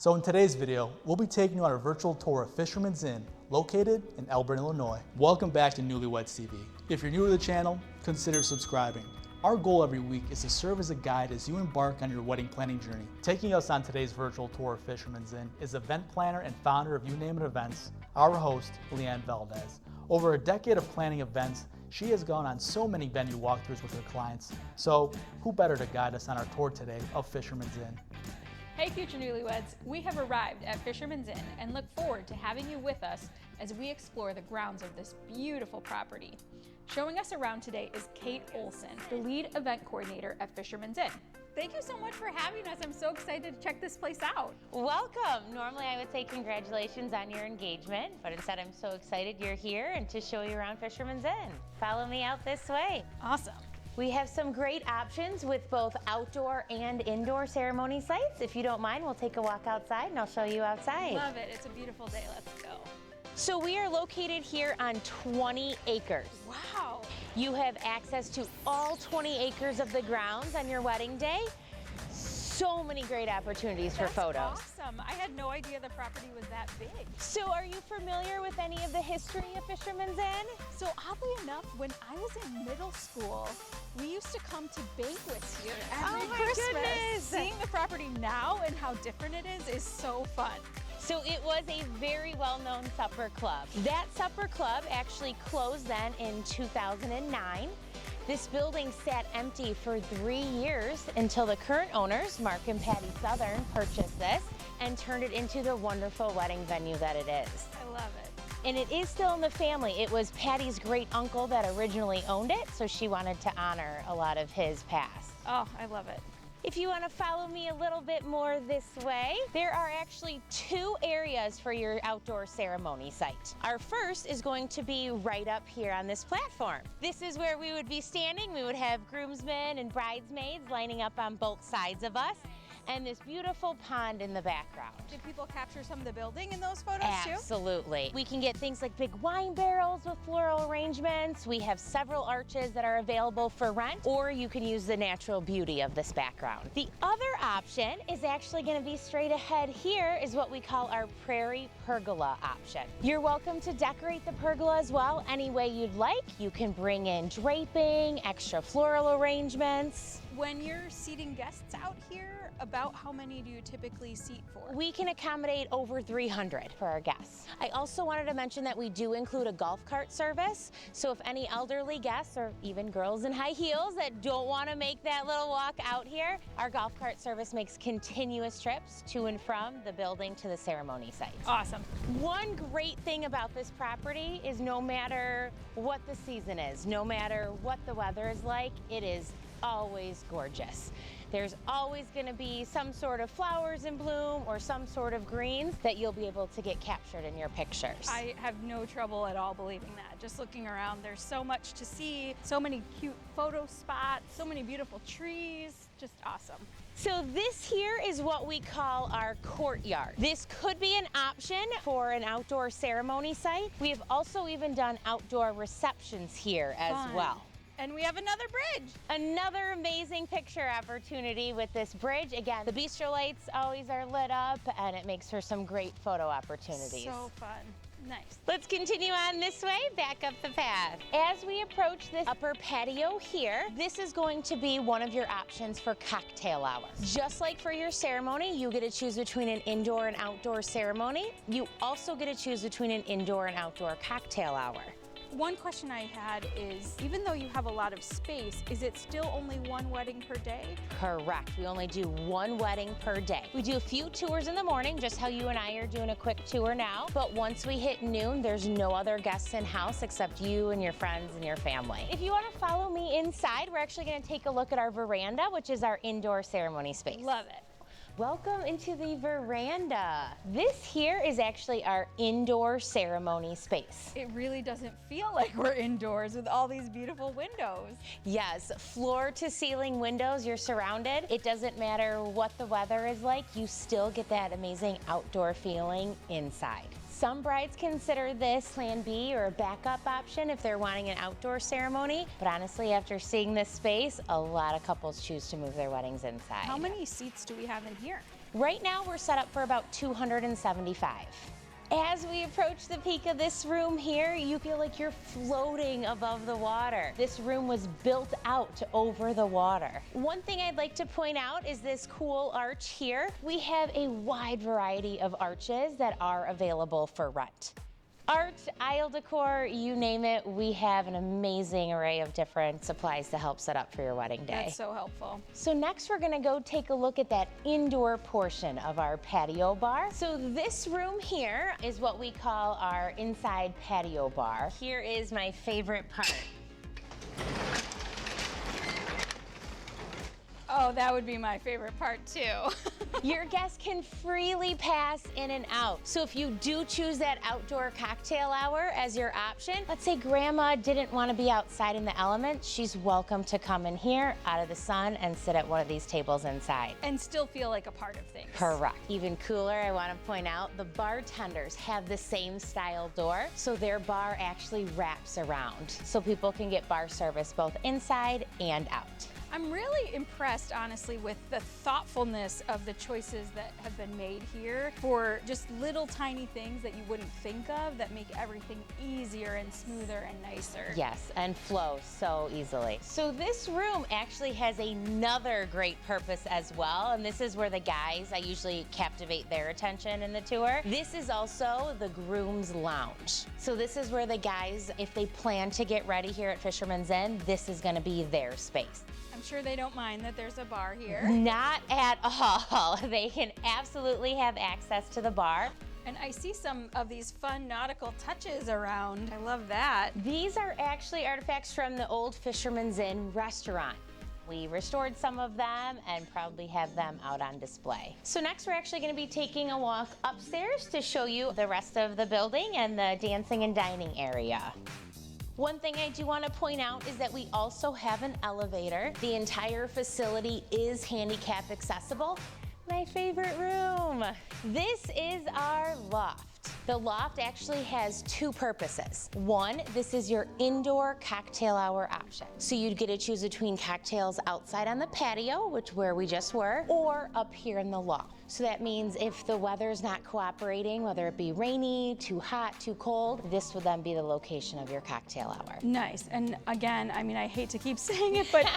So in today's video, we'll be taking you on a virtual tour of Fisherman's Inn, located in Elburn, Illinois. Welcome back to Newlyweds TV. If you're new to the channel, consider subscribing. Our goal every week is to serve as a guide as you embark on your wedding planning journey. Taking us on today's virtual tour of Fisherman's Inn is event planner and founder of You Name It Events, our host, Leanne Valdes. Over a decade of planning events, she has gone on so many venue walkthroughs with her clients. So who better to guide us on our tour today of Fisherman's Inn? Hey future newlyweds, we have arrived at Fisherman's Inn and look forward to having you with us as we explore the grounds of this beautiful property. Showing us around today is Kate Olson, the lead event coordinator at Fisherman's Inn. Thank you so much for having us. I'm so excited to check this place out. Welcome. Normally I would say congratulations on your engagement, but instead I'm so excited you're here and to show you around Fisherman's Inn. Follow me out this way. Awesome. We have some great options with both outdoor and indoor ceremony sites. If you don't mind, we'll take a walk outside and I'll show you outside. Love it. It's a beautiful day. Let's go. So we are located here on 20 acres. Wow. You have access to all 20 acres of the grounds on your wedding day. So many great opportunities for photos. Awesome. I had no idea the property was that big. So are you familiar with any of the history of Fisherman's Inn? So oddly enough, when I was in middle school, we used to come to banquets here every Christmas. Goodness. Seeing the property now and how different it is so fun. So it was a very well-known supper club. That supper club actually closed then in 2009. This building sat empty for 3 years until the current owners, Mark and Patty Southern, purchased this and turned it into the wonderful wedding venue that it is. I love it. And it is still in the family. It was Patty's great uncle that originally owned it, so she wanted to honor a lot of his past. Oh, I love it. If you want to follow me a little bit more this way, there are actually 2 areas for your outdoor ceremony site. Our first is going to be right up here on this platform. This is where we would be standing. We would have groomsmen and bridesmaids lining up on both sides of us, and this beautiful pond in the background. Did people capture some of the building in those photos too? Absolutely. We can get things like big wine barrels with floral arrangements. We have several arches that are available for rent, or you can use the natural beauty of this background. The other option is actually going to be straight ahead here is what we call our prairie pergola option. You're welcome to decorate the pergola as well any way you'd like. You can bring in draping, extra floral arrangements. When you're seating guests out here, about how many do you typically seat for? We can accommodate over 300 for our guests. I also wanted to mention that we do include a golf cart service. So if any elderly guests or even girls in high heels that don't want to make that little walk out here, our golf cart service makes continuous trips to and from the building to the ceremony site. Awesome. One great thing about this property is no matter what the season is, no matter what the weather is like, it is always gorgeous. There's always going to be some sort of flowers in bloom or some sort of greens that you'll be able to get captured in your pictures. I have no trouble at all believing that. Just looking around, there's so much to see, so many cute photo spots, so many beautiful trees, just awesome. So this here is what we call our courtyard. This could be an option for an outdoor ceremony site. We have also even done outdoor receptions here as well. And we have another bridge. Another amazing picture opportunity with this bridge. Again, the bistro lights always are lit up and it makes for some great photo opportunities. So fun. Nice. Let's continue on this way, back up the path. As we approach this upper patio here, this is going to be one of your options for cocktail hour. Just like for your ceremony, you get to choose between an indoor and outdoor ceremony. You also get to choose between an indoor and outdoor cocktail hour. One question I had is, even though you have a lot of space, is it still only one wedding per day? Correct. We only do one wedding per day. We do a few tours in the morning, just how you and I are doing a quick tour now. But once we hit noon, there's no other guests in house except you and your friends and your family. If you want to follow me inside, we're actually going to take a look at our veranda, which is our indoor ceremony space. Love it. Welcome into the veranda. This here is actually our indoor ceremony space. It really doesn't feel like we're indoors with all these beautiful windows. Yes, floor to ceiling windows, you're surrounded. It doesn't matter what the weather is like, you still get that amazing outdoor feeling inside. Some brides consider this plan B or a backup option if they're wanting an outdoor ceremony, but honestly, after seeing this space, a lot of couples choose to move their weddings inside. How many seats do we have in here? Right now we're set up for about 275. As we approach the peak of this room here, you feel like you're floating above the water. This room was built out to over the water. One thing I'd like to point out is this cool arch here. We have a wide variety of arches that are available for rent. Art, aisle decor, you name it, we have an amazing array of different supplies to help set up for your wedding day. That's so helpful. So next we're gonna go take a look at that indoor portion of our patio bar. So this room here is what we call our inside patio bar. Here is my favorite part. Oh, that would be my favorite part too. Your guests can freely pass in and out. So if you do choose that outdoor cocktail hour as your option, let's say grandma didn't want to be outside in the elements, she's welcome to come in here out of the sun and sit at one of these tables inside. And still feel like a part of things. Correct. Even cooler, I want to point out, the bartenders have the same style door, so their bar actually wraps around. So people can get bar service both inside and out. I'm really impressed, honestly, with the thoughtfulness of the choices that have been made here for just little tiny things that you wouldn't think of that make everything easier and smoother and nicer. Yes, and flows so easily. So this room actually has another great purpose as well, and this is where the guys, I usually captivate their attention in the tour. This is also the groom's lounge. So this is where the guys, if they plan to get ready here at Fisherman's Inn, this is gonna be their space. I'm sure they don't mind that there's a bar here. Not at all. They can absolutely have access to the bar. And I see some of these fun nautical touches around. I love that. These are actually artifacts from the old Fisherman's Inn restaurant. We restored some of them and proudly have them out on display. So next we're actually going to be taking a walk upstairs to show you the rest of the building and the dancing and dining area. One thing I do want to point out is that we also have an elevator. The entire facility is handicap accessible. My favorite room. This is our loft. The loft actually has two purposes. One, this is your indoor cocktail hour option. So you'd get to choose between cocktails outside on the patio, which where we just were, or up here in the loft. So that means if the weather's not cooperating, whether it be rainy, too hot, too cold, this would then be the location of your cocktail hour. Nice. And again, I mean, I hate to keep saying it, but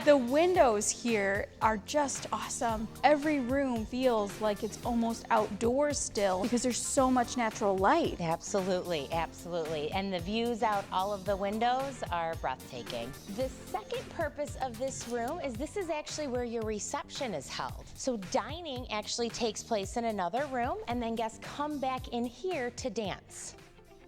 the windows here are just awesome. Every room feels like it's almost outdoors still because there's so much natural light. Absolutely, absolutely. And the views out all of the windows are breathtaking. The second purpose of this room is this is actually where your reception is held. So dining actually takes place in another room, and then guests come back in here to dance.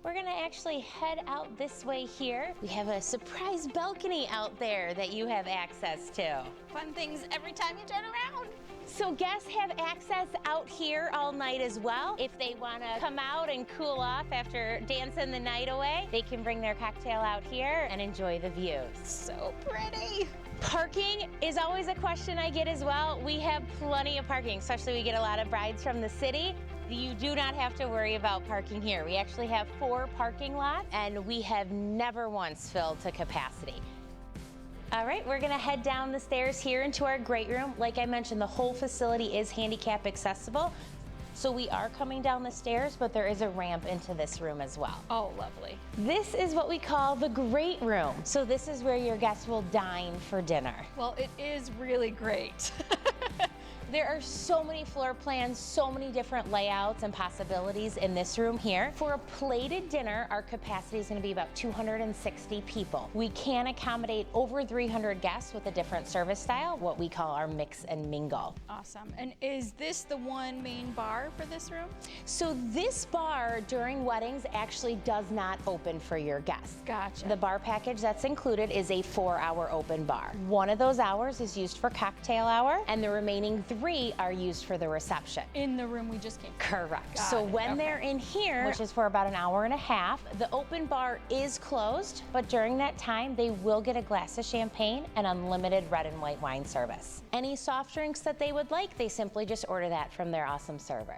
We're gonna actually head out this way here. We have a surprise balcony out there that you have access to. Fun things every time you turn around. So guests have access out here all night as well. If they wanna come out and cool off after dancing the night away, they can bring their cocktail out here and enjoy the views. So pretty. Parking is always a question I get as well. We have plenty of parking, especially we get a lot of brides from the city. You do not have to worry about parking here. We actually have 4 parking lots and we have never once filled to capacity. All right, we're gonna head down the stairs here into our great room. Like I mentioned, the whole facility is handicap accessible. So we are coming down the stairs, but there is a ramp into this room as well. Oh, lovely. This is what we call the great room. So this is where your guests will dine for dinner. Well, it is really great. There are so many floor plans, so many different layouts and possibilities in this room here. For a plated dinner, our capacity is going to be about 260 people. We can accommodate over 300 guests with a different service style, what we call our mix and mingle. Awesome. And is this the one main bar for this room? So this bar during weddings actually does not open for your guests. Gotcha. The bar package that's included is a 4-hour open bar. One of those hours is used for cocktail hour, and the remaining 3 are used for the reception. In the room we just came from. Correct. Got So it. when Okay. they're in here, which is for about an hour and a half, the open bar is closed, but during that time, they will get a glass of champagne and unlimited red and white wine service. Any soft drinks that they would like, they simply just order that from their awesome server.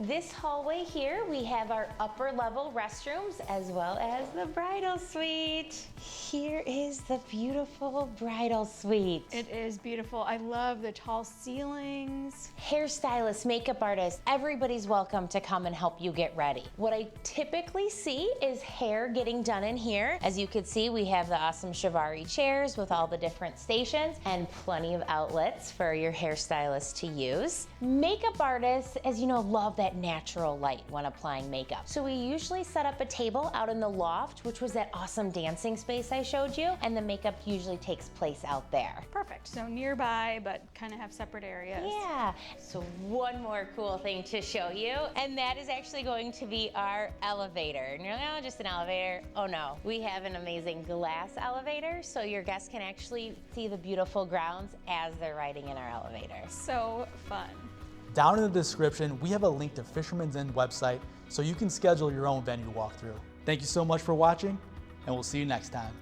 This hallway here, we have our upper level restrooms as well as the bridal suite. Here is the beautiful bridal suite. It is beautiful. I love the tall ceilings. Hairstylists, makeup artists, everybody's welcome to come and help you get ready. What I typically see is hair getting done in here. As you can see, we have the awesome Chiavari chairs with all the different stations and plenty of outlets for your hairstylist to use. Makeup artists, as you know, love that natural light when applying makeup. So we usually set up a table out in the loft, which was that awesome dancing space I showed you, and the makeup usually takes place out there. Perfect. So nearby, but kind of have separate areas. Yeah. So one more cool thing to show you, and that is actually going to be our elevator. And you're like, oh, just an elevator. Oh no, we have an amazing glass elevator, so your guests can actually see the beautiful grounds as they're riding in our elevator. So fun. Down in the description, we have a link to Fisherman's Inn website so you can schedule your own venue walkthrough. Thank you so much for watching, and we'll see you next time.